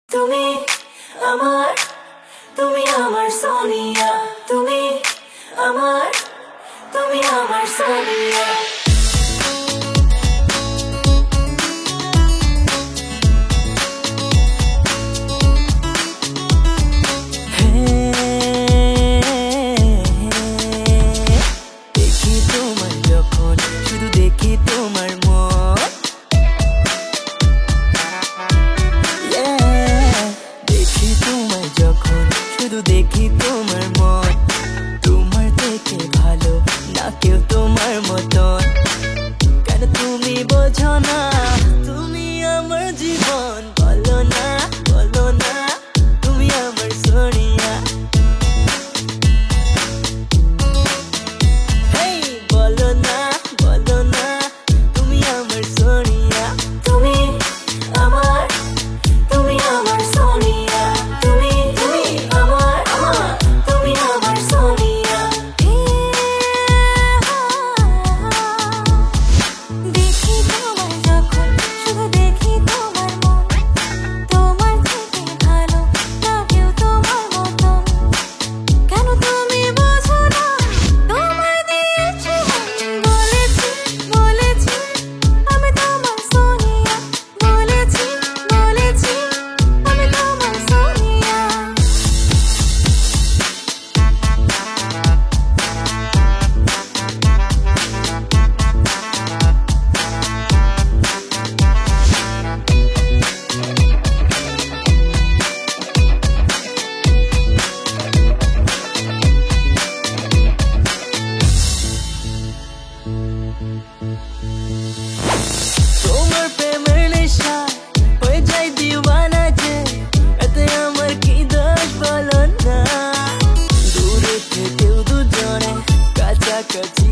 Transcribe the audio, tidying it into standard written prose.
তুমি আমার তুমি আমার সোনিয়া, তুমি আমার সোনিয়া। দেখি তোমার যখন শুধু দেখি তোমার মন, দেখি তোমায় যখন শুধু দেখি তোমার মন, তোমার থেকে ভালো না কেউ তোমার মতন। কেন তুমি বোঝো না, তুমি আমার জীবন, বলো না তুমি আমার সোনিয়া। বলো না তুমি আমার সোনিয়া। তুমি আমার সোনিয়া, তুমি আমার সোনিয়া। দেখি তোমায় যখন শুধু দেখি তোমার মন, তোমার থেকে ভালো না কেউ তোমার মতন। কেন তুমি বোঝো না, তোমায় দিয়েছি বলেছি আমি তোমার সোনিয়া, বলেছি আমি তোমার সোনিয়া। তোমার প্রেমের নেশায় হয়ে যাই দিওয়ানা যে, এতে আমার কি দোষ বলো না। দূরে থেকেও দুজনে কাছাকাছি